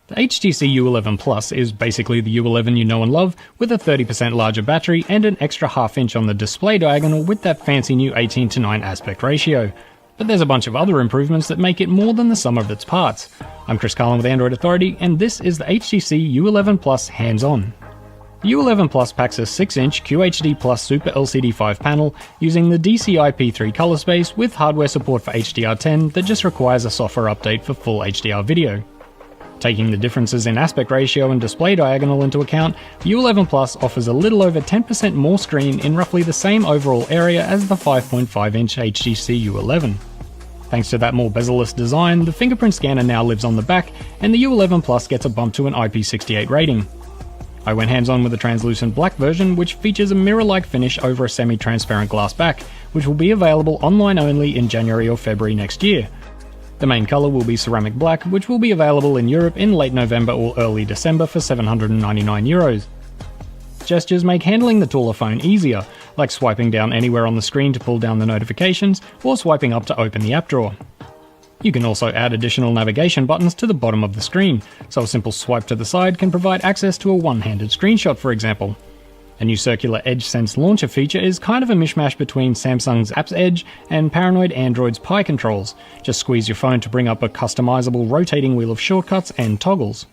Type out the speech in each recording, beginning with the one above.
The HTC U11 Plus is basically the U11 you know and love, with a 30% larger battery and an extra half-inch on the display diagonal with that fancy new 18:9 aspect ratio. But there's a bunch of other improvements that make it more than the sum of its parts. I'm Chris Carlin with Android Authority, and this is the HTC U11 Plus hands-on. The U11 Plus packs a 6-inch QHD Plus Super LCD5 panel using the DCI-P3 color space with hardware support for HDR10 that just requires a software update for full HDR video. Taking the differences in aspect ratio and display diagonal into account, the U11 Plus offers a little over 10% more screen in roughly the same overall area as the 5.5-inch HTC U11. Thanks to that more bezel-less design, the fingerprint scanner now lives on the back, and the U11 Plus gets a bump to an IP68 rating. I went hands-on with the translucent black version, which features a mirror-like finish over a semi-transparent glass back, which will be available online only in January or February next year. The main colour will be ceramic black, which will be available in Europe in late November or early December for €799. Gestures make handling the taller phone easier, like swiping down anywhere on the screen to pull down the notifications, or swiping up to open the app drawer. You can also add additional navigation buttons to the bottom of the screen, so a simple swipe to the side can provide access to a one-handed screenshot, for example. A new circular Edge Sense launcher feature is kind of a mishmash between Samsung's Apps Edge and paranoid Android's Pie controls. Just squeeze your phone to bring up a customizable rotating wheel of shortcuts and toggles.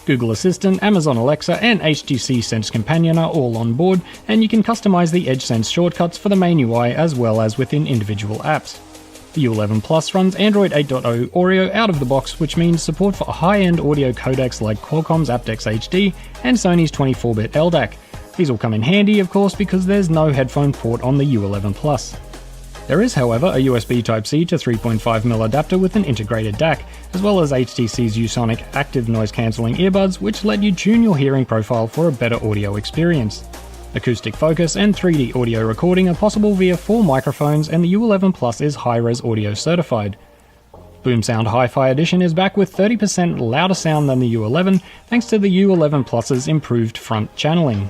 Google Assistant, Amazon Alexa, and HTC Sense Companion are all on board, and you can customize the Edge Sense shortcuts for the main UI as well as within individual apps. The U11 Plus runs Android 8.0 Oreo out of the box, which means support for high-end audio codecs like Qualcomm's aptX HD and Sony's 24-bit LDAC. These will come in handy, of course, because there's no headphone port on the U11 Plus. There is, however, a USB Type-C to 3.5mm adapter with an integrated DAC, as well as HTC's Usonic active noise-cancelling earbuds, which let you tune your hearing profile for a better audio experience. Acoustic focus and 3D audio recording are possible via 4 microphones, and the U11 Plus is high-res audio certified. Boom Sound Hi-Fi Edition is back with 30% louder sound than the U11, thanks to the U11 Plus's improved front channeling.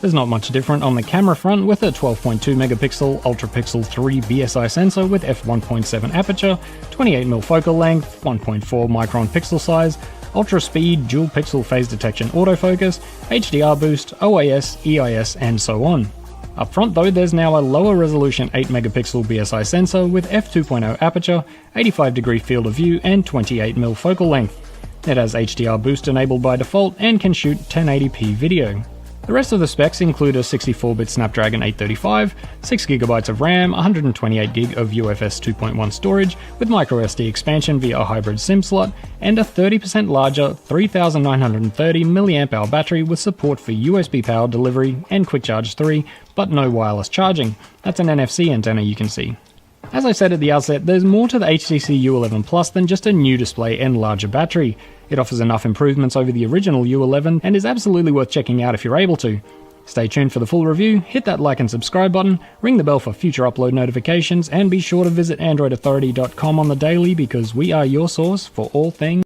There's not much different on the camera front, with a 12.2 megapixel Ultra Pixel 3 BSI sensor with f1.7 aperture, 28mm focal length, 1.4 micron pixel size, ultra speed dual pixel phase detection autofocus, HDR boost, OIS, EIS, and so on. Up front though, there's now a lower resolution 8 megapixel BSI sensor with f2.0 aperture, 85 degree field of view, and 28mm focal length. It has HDR boost enabled by default and can shoot 1080p video. The rest of the specs include a 64-bit Snapdragon 835, 6GB of RAM, 128GB of UFS 2.1 storage with microSD expansion via a hybrid SIM slot, and a 30% larger 3930 mAh battery with support for USB power delivery and Quick Charge 3, but no wireless charging. That's an NFC antenna you can see. As I said at the outset, there's more to the HTC U11 Plus than just a new display and larger battery. It offers enough improvements over the original U11 and is absolutely worth checking out if you're able to. Stay tuned for the full review, hit that like and subscribe button, ring the bell for future upload notifications, and be sure to visit AndroidAuthority.com on the daily because we are your source for all things